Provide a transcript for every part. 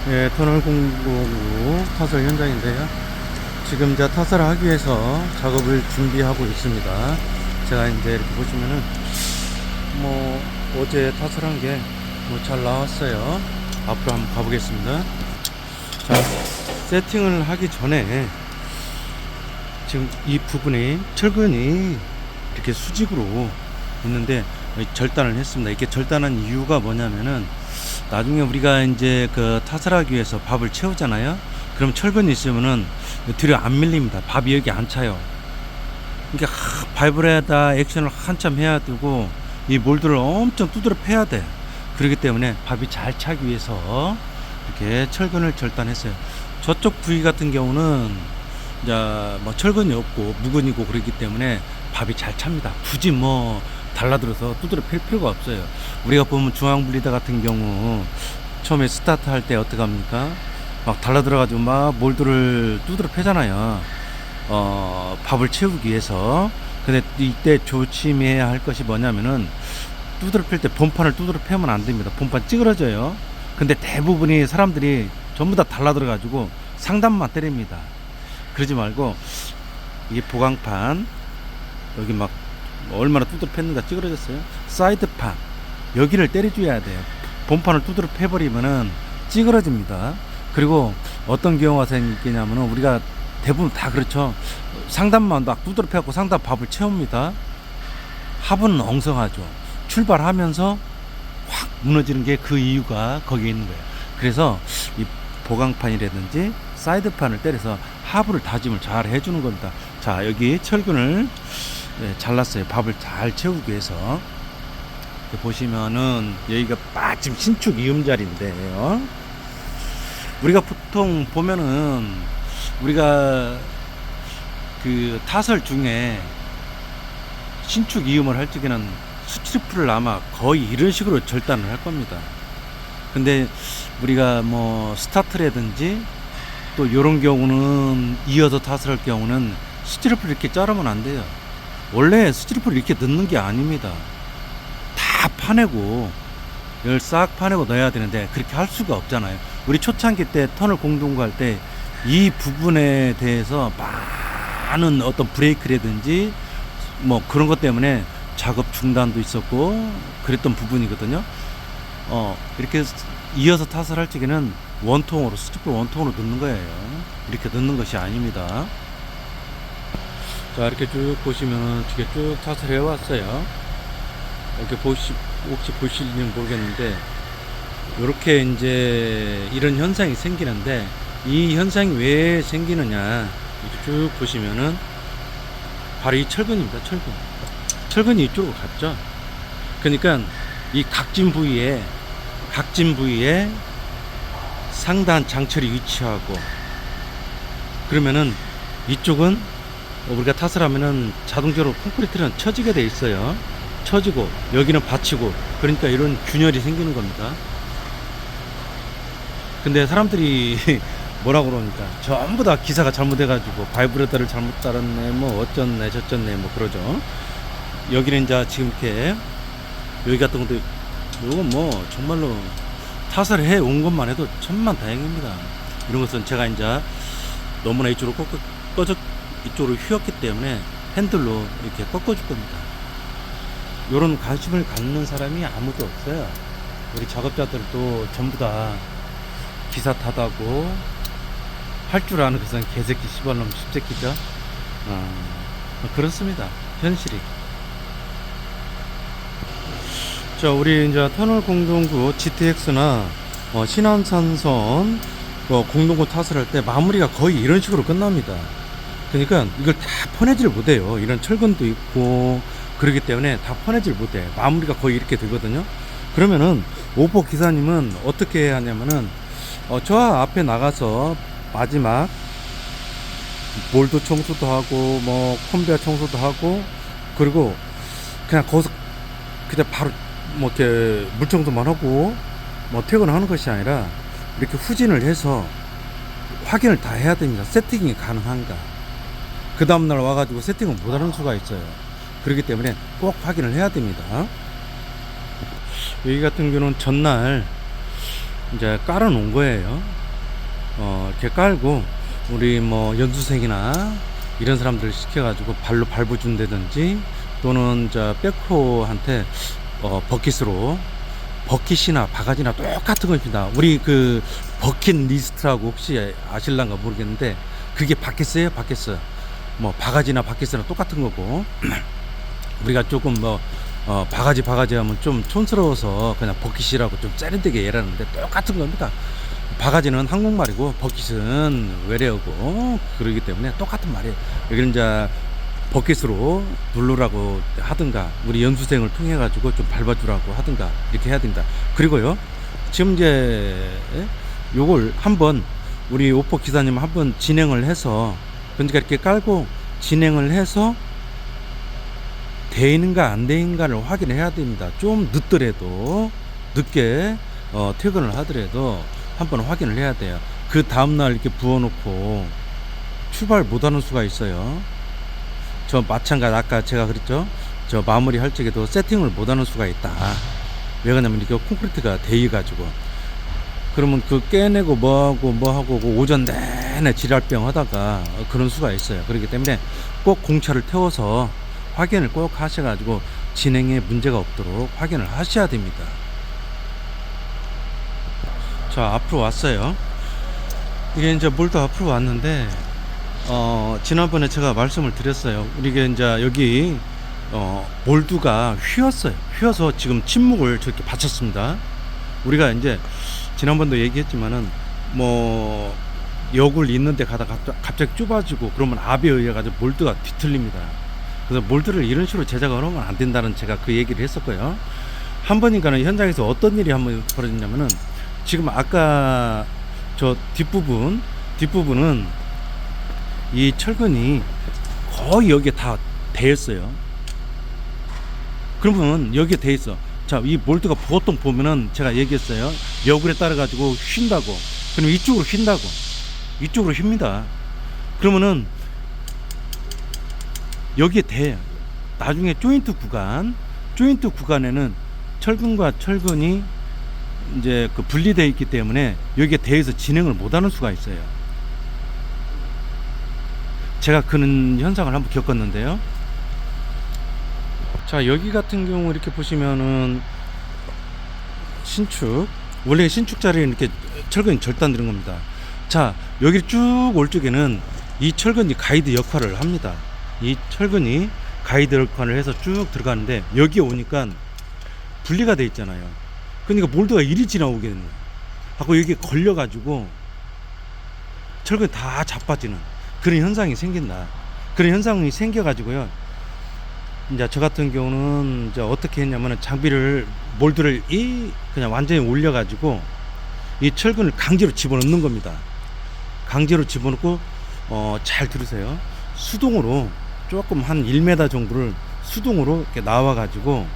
예, 터널 공고 타설 현장인데요. 지금 이제 타설을 하기 위해서 작업을 준비하고 있습니다. 제가 이제 이렇게 보시면은 뭐 어제 타설한 게 뭐 잘 나왔어요. 앞으로 한번 가보겠습니다. 자, 세팅을 하기 전에 지금 이 부분에 철근이 이렇게 수직으로 있는데 절단을 했습니다. 이렇게 절단한 이유가 뭐냐면은 나중에 우리가 이제 그 타설하기 위해서 밥을 채우잖아요. 그럼 철근이 있으면은 뒤로 안 밀립니다. 밥이 여기 안 차요. 그러니까 발브레다 액션을 한참 해야 되고 이 몰드를 엄청 두드려 패야 돼. 그렇기 때문에 밥이 잘 차기 위해서 이렇게 철근을 절단했어요. 저쪽 부위 같은 경우는 이제 뭐 철근이 없고 무근이고 그렇기 때문에 밥이 잘 찹니다. 굳이 뭐 달라들어서 두드려 팰 필요가 없어요. 우리가 보면 중앙분리대 같은 경우 처음에 스타트 할 때 어떻게 합니까? 막 달라들어가지고 막 몰드를 두드려 패잖아요. 밥을 채우기 위해서. 근데 이때 조심해야 할 것이 뭐냐면은 두드려 팰 때 본판을 두드려 패면 안 됩니다. 본판 찌그러져요. 근데 대부분이 사람들이 전부 다 달라들어가지고 상단만 때립니다. 그러지 말고 이게 보강판 여기 막 얼마나 두드려 팼는가 찌그러졌어요. 사이드판 여기를 때려줘야 돼요. 본판을 두드려 패버리면은 찌그러집니다. 그리고 어떤 경우가 생기냐면은 우리가 대부분 다 그렇죠. 상단만 막 두드려 패고 상단 밥을 채웁니다. 하부는 엉성하죠. 출발하면서 확 무너지는 게 그 이유가 거기에 있는 거예요. 그래서 이 보강판이라든지 사이드판을 때려서 하부를 다짐을 잘 해주는 겁니다. 자, 여기 철근을 잘랐어요. 밥을 잘 채우기 위해서. 보시면은 여기가 지금 신축 이음자리인데요. 우리가 보통 보면은 우리가 그 타설 중에 신축 이음을 할 적에는 수치리프를 아마 거의 이런 식으로 절단을 할 겁니다. 근데 우리가 뭐 스타트라든지 또 이런 경우는 이어서 타설할 경우는 수치리프를 이렇게 자르면 안 돼요. 원래 수치리프를 이렇게 넣는 게 아닙니다. 다 파내고 이걸 싹 파내고 넣어야 되는데 그렇게 할 수가 없잖아요. 우리 초창기 때 터널 공동구 할 때 이 부분에 대해서 많은 어떤 브레이크라든지 뭐 그런 것 때문에 작업 중단도 있었고 그랬던 부분이거든요. 이렇게 이어서 타설할 적에는 원통으로 수치프 원통으로 넣는 거예요. 이렇게 넣는 것이 아닙니다. 자, 이렇게 쭉 보시면 이렇게 쭉 타설해 왔어요. 이렇게 혹시 보실지는 모르겠는데 이렇게 이제 이런 현상이 생기는데 이 현상이 왜 생기느냐 이렇게 쭉 보시면은 바로 이 철근입니다. 철근이 이쪽으로 갔죠. 그러니까 이 각진 부위에 상단 장철이 위치하고 그러면은 이쪽은 우리가 타설하면은 자동적으로 콘크리트는 처지게 돼 있어요. 처지고 여기는 받치고 그러니까 이런 균열이 생기는 겁니다. 근데 사람들이 뭐라고 그러니까 전부 다 기사가 잘못해가지고 바이브레터를 잘못 달았네 뭐 어쩌네 저쩌네 뭐 그러죠. 여기는 이제 지금 이렇게 여기 같은 것도 이건 뭐 정말로 타설을 해 온 것만 해도 천만다행입니다. 이런 것은 제가 이제 너무나 이쪽으로 이쪽으로 휘었기 때문에 핸들로 이렇게 꺾어줄 겁니다. 이런 관심을 갖는 사람이 아무도 없어요. 우리 작업자들도 전부 다 기사 타다고 할 줄 아는 것은 개새끼 시발놈 십새끼죠. 그렇습니다. 현실이. 자, 우리 이제 터널 공동구 GTX나 신안산선 공동구 타설할 때 마무리가 거의 이런 식으로 끝납니다. 그러니까 이걸 다 퍼내질 못해요. 이런 철근도 있고 그렇기 때문에 다 퍼내질 못해. 마무리가 거의 이렇게 되거든요. 그러면은 오포 기사님은 어떻게 해야 하냐면은 저 앞에 나가서 마지막 몰드 청소도 하고 뭐 컨베어 청소도 하고 그리고 그냥 거기서 그냥 바로 뭐 이렇게 물 청소만 하고 뭐 퇴근하는 것이 아니라 이렇게 후진을 해서 확인을 다 해야 됩니다. 세팅이 가능한가. 그 다음날 와가지고 세팅을 못하는 수가 있어요. 그렇기 때문에 꼭 확인을 해야 됩니다. 여기 같은 경우는 전날 이제 깔아 놓은 거예요. 이렇게 깔고 우리 뭐 연수생이나 이런 사람들 시켜가지고 발로 밟아준다든지 또는 저 백호한테 버킷으로 버킷이나 바가지나 똑같은 겁니다. 우리 그 버킷 리스트라고 혹시 아실란가 모르겠는데 그게 바뀌었어요? 바뀌었어요. 뭐 바가지나 바퀴스나 똑같은 거고 우리가 조금 뭐 바가지 하면 좀 촌스러워서 그냥 버킷이라고 좀 세련되게 얘기하는데 똑같은 겁니다. 바가지는 한국말이고 버킷은 외래어고 그러기 때문에 똑같은 말이에요. 여기는 이제 버킷으로 누르라고 하든가 우리 연수생을 통해 가지고 좀 밟아주라고 하든가 이렇게 해야 된다. 그리고요 지금 이제 요걸 한번 우리 오퍼 기사님 한번 진행을 해서 그러니까 이렇게 깔고 진행을 해서 되는가 안 되는가를 확인해야 됩니다. 좀 늦더라도 늦게 퇴근을 하더라도 한번 확인을 해야 돼요. 그 다음날 이렇게 부어놓고 출발 못하는 수가 있어요. 저 마찬가지 아까 제가 그랬죠. 저 마무리 할 적에도 세팅을 못하는 수가 있다. 왜 그러냐면 이게 콘크리트가 데이가지고 그러면 그 깨내고 뭐하고 오전 내내 지랄병 하다가 그런 수가 있어요. 그렇기 때문에 꼭 공차를 태워서 확인을 꼭 하셔가지고 진행에 문제가 없도록 확인을 하셔야 됩니다. 자, 앞으로 왔어요. 이게 이제 몰도 앞으로 왔는데 지난번에 제가 말씀을 드렸어요. 우리가 이제 여기 몰두가 휘었어요. 휘어서 지금 침묵을 저렇게 받쳤습니다. 우리가 이제 지난번도 얘기했지만은 뭐 역을 있는데 가다가 갑자기 좁아지고 그러면 압에 의해 가지고 몰드가 뒤틀립니다. 그래서 몰드를 이런 식으로 제작을 하면 안 된다는 제가 그 얘기를 했었고요. 한 번인가는 현장에서 어떤 일이 한번 벌어졌냐면은 지금 아까 저 뒷부분은 이 철근이 거의 여기에 다 대였어요. 그러면 여기에 대 있어. 자, 이 몰드가 보통 보면은 제가 얘기했어요. 여굴에 따라 가지고 휜다고. 그럼 이쪽으로 휜다고. 이쪽으로 휜니다. 그러면은 여기에 대. 나중에 조인트 구간에는 철근과 철근이 이제 그 분리되어 있기 때문에 여기에 대해서 진행을 못하는 수가 있어요. 제가 그런 현상을 한번 겪었는데요. 자, 여기 같은 경우 이렇게 보시면은 신축, 원래 신축 자리에 이렇게 철근이 절단되는 겁니다. 자, 여기 쭉 올 적에는 이 철근이 가이드 역할을 합니다. 이 철근이 가이드 역할을 해서 쭉 들어가는데 여기에 오니까 분리가 돼 있잖아요. 그러니까 몰드가 이리 지나오게 되는 거예요. 하고 여기에 걸려가지고 철근이 다 자빠지는 그런 현상이 생긴다. 그런 현상이 생겨가지고요. 이제 저 같은 경우는 이제 어떻게 했냐면은 장비를 몰드를 그냥 완전히 올려가지고 이 철근을 강제로 집어넣는 겁니다. 강제로 집어넣고 잘 들으세요. 수동으로 조금 한 1m 정도를 수동으로 이렇게 나와가지고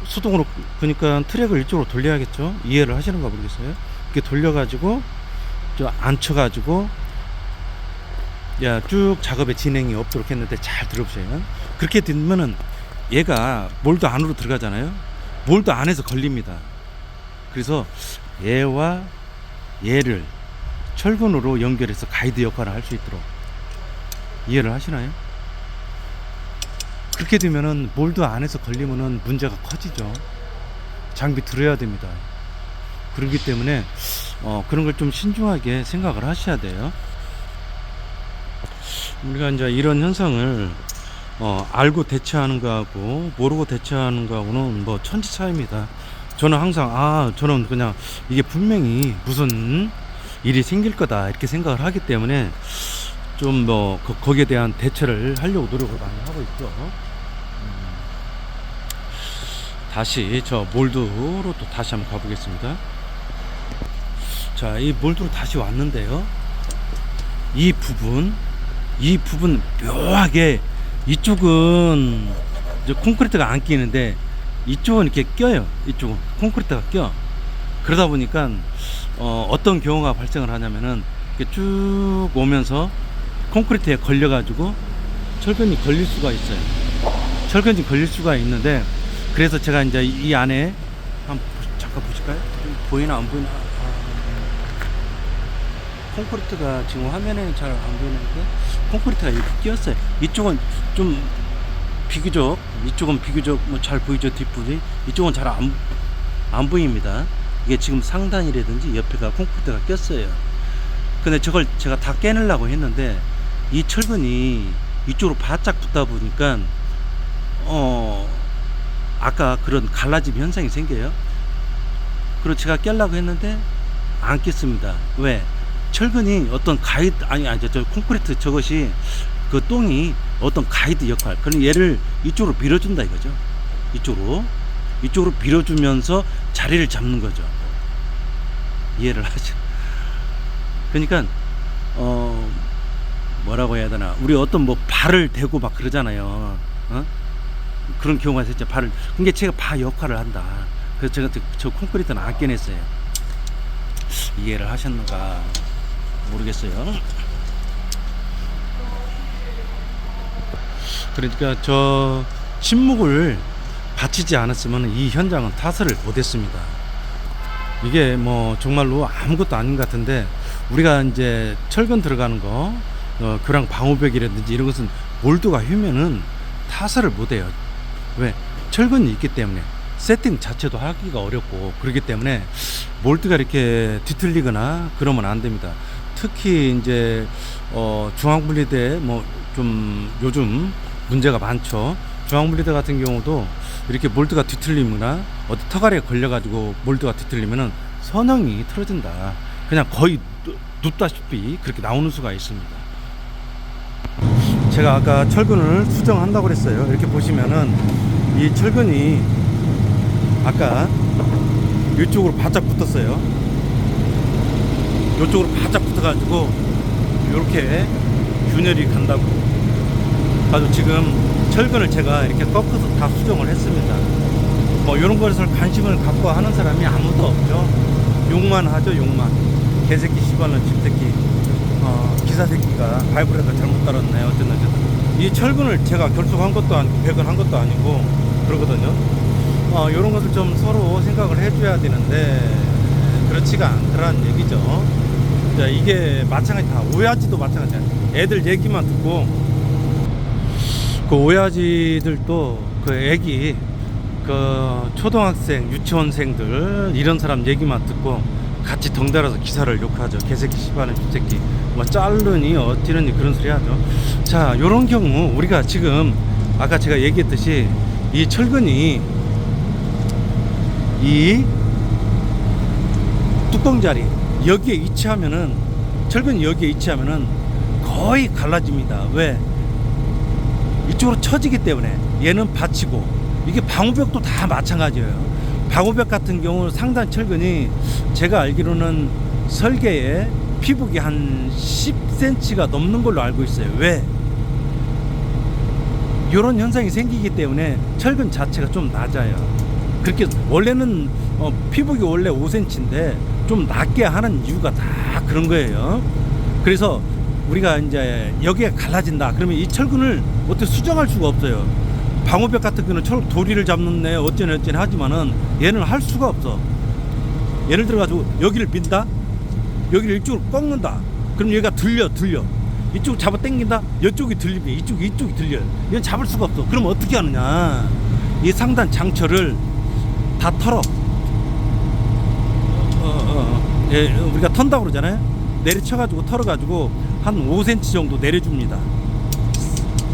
수동으로 그러니까 트랙을 이쪽으로 돌려야겠죠. 이해를 하시는가 모르겠어요. 이렇게 돌려가지고 좀 앉혀가지고 쭉 작업의 진행이 없도록 했는데 잘 들어보세요. 그렇게 되면은 얘가 몰드 안으로 들어가잖아요. 몰드 안에서 걸립니다. 그래서 얘와 얘를 철근으로 연결해서 가이드 역할을 할 수 있도록 이해를 하시나요? 그렇게 되면은 몰드 안에서 걸리면은 문제가 커지죠. 장비 들어야 됩니다. 그렇기 때문에 그런 걸 좀 신중하게 생각을 하셔야 돼요. 우리가 이제 이런 현상을 알고 대처하는 거하고 모르고 대처하는 거하고는 뭐 천지 차이입니다. 저는 항상 저는 그냥 이게 분명히 무슨 일이 생길 거다 이렇게 생각을 하기 때문에 좀 뭐 거기에 대한 대처를 하려고 노력을 많이 하고 있죠. 다시 저 몰드로 또 다시 한번 가보겠습니다. 자, 이 몰드로 다시 왔는데요. 이 부분 묘하게 이쪽은 이제 콘크리트가 안 끼는데 이쪽은 이렇게 껴요. 이쪽은 콘크리트가 껴. 그러다 보니까 어떤 경우가 발생을 하냐면은 이렇게 쭉 오면서 콘크리트에 걸려가지고 철근이 걸릴 수가 있어요. 철근이 걸릴 수가 있는데 그래서 제가 이제 이 안에 한번 잠깐 보실까요? 보이나 안 보이나? 콘크리트가 지금 화면에는 잘 안 보이는데 콘크리트가 이렇게 끼었어요. 이쪽은 좀 비교적, 이쪽은 비교적 뭐 잘 보이죠, 뒷부분이. 이쪽은 잘 안 보입니다. 이게 지금 상단이라든지 옆에가 콘크리트가 꼈어요. 근데 저걸 제가 다 깨내려고 했는데 이 철근이 이쪽으로 바짝 붙다 보니까 아까 그런 갈라짐 현상이 생겨요. 그리고 제가 깨려고 했는데 안 깼습니다. 왜? 철근이 어떤 가이드, 저 콘크리트 저것이 그 똥이 어떤 가이드 역할, 그럼 얘를 이쪽으로 밀어준다 이거죠. 이쪽으로 밀어주면서 자리를 잡는 거죠. 이해를 하죠. 그러니까 뭐라고 해야 되나, 우리 어떤 뭐 발을 대고 막 그러잖아요. 그런 경우가 있었죠. 발을. 그게 제가 바 역할을 한다. 그래서 제가 저 콘크리트는 안 깨냈어요. 이해를 하셨는가 모르겠어요. 그러니까 저 침묵을 바치지 않았으면 이 현장은 타설을 못했습니다. 이게 뭐 정말로 아무것도 아닌 것 같은데, 우리가 이제 철근 들어가는 거, 교량 방호벽이라든지 이런 것은 몰드가 휘면은 타설을 못해요. 왜? 철근이 있기 때문에. 세팅 자체도 하기가 어렵고 그렇기 때문에 몰드가 이렇게 뒤틀리거나 그러면 안 됩니다. 특히 이제 중앙분리대 뭐 좀 요즘 문제가 많죠. 중앙분리대 같은 경우도 이렇게 몰드가 뒤틀리거나 어디 터갈에 걸려가지고 몰드가 뒤틀리면은 선형이 틀어진다. 그냥 거의 눕다시피 그렇게 나오는 수가 있습니다. 제가 아까 철근을 수정한다고 그랬어요. 이렇게 보시면은 이 철근이 아까 이쪽으로 바짝 붙었어요. 이쪽으로 바짝 붙어가지고 이렇게 균열이 간다고. 아주 지금 철근을 제가 이렇게 꺾어서 다 수정을 했습니다. 뭐 이런 것을 관심을 갖고 하는 사람이 아무도 없죠. 욕만 하죠, 욕만. 개새끼 씨발년 집새끼, 기사 새끼가 바이브레이터 잘못 달았네, 어쨌든. 이 철근을 제가 결속한 것도 아니고 배관한 것도 아니고 그러거든요. 이런 것을 좀 서로 생각을 해줘야 되는데 그렇지가 않더라는 얘기죠. 자, 이게 마찬가지, 다 오야지도 마찬가지야. 애들 얘기만 듣고, 그 오야지들도 그 애기, 그 초등학생, 유치원생들 이런 사람 얘기만 듣고 같이 덩달아서 기사를 욕하죠. 개새끼 씨발년 쥐새끼 뭐 자르니 어찌르니 그런 소리 하죠. 자, 요런 경우 우리가 지금 아까 제가 얘기했듯이 이 철근이 이 뚜껑 자리 여기에 위치하면은, 철근이 여기에 위치하면은 거의 갈라집니다. 왜? 이쪽으로 처지기 때문에. 얘는 받치고, 이게 방호벽도 다 마찬가지예요. 방호벽 같은 경우 상단 철근이 제가 알기로는 설계에 피복이 한 10cm가 넘는 걸로 알고 있어요. 왜? 이런 현상이 생기기 때문에 철근 자체가 좀 낮아요. 그렇게 원래는 피복이 원래 5cm인데 좀 낮게 하는 이유가 다 그런 거예요. 그래서 우리가 이제 여기가 갈라진다 그러면 이 철근을 어떻게 수정할 수가 없어요. 방호벽 같은 경우는 도리를 잡는 애 어쩌네 하지만은 얘는 할 수가 없어. 예를 들어 가지고 여기를 민다, 여기를 이쪽으로 꺾는다, 그럼 얘가 들려. 이쪽 잡아 당긴다, 이쪽이 들리면 이쪽이 들려요. 얘는 잡을 수가 없어. 그럼 어떻게 하느냐, 이 상단 장철을 다 털어. 예, 우리가 턴다고 그러잖아요. 내리쳐가지고 털어가지고 한 5cm 정도 내려줍니다.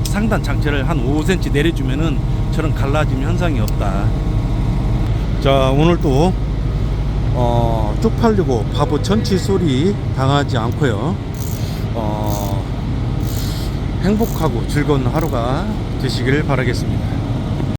상단 장철을 한 5cm 내려주면은 저런 갈라짐 현상이 없다. 자, 오늘 또 쪽팔리고 바보 천치 소리 당하지 않고요, 행복하고 즐거운 하루가 되시길 바라겠습니다.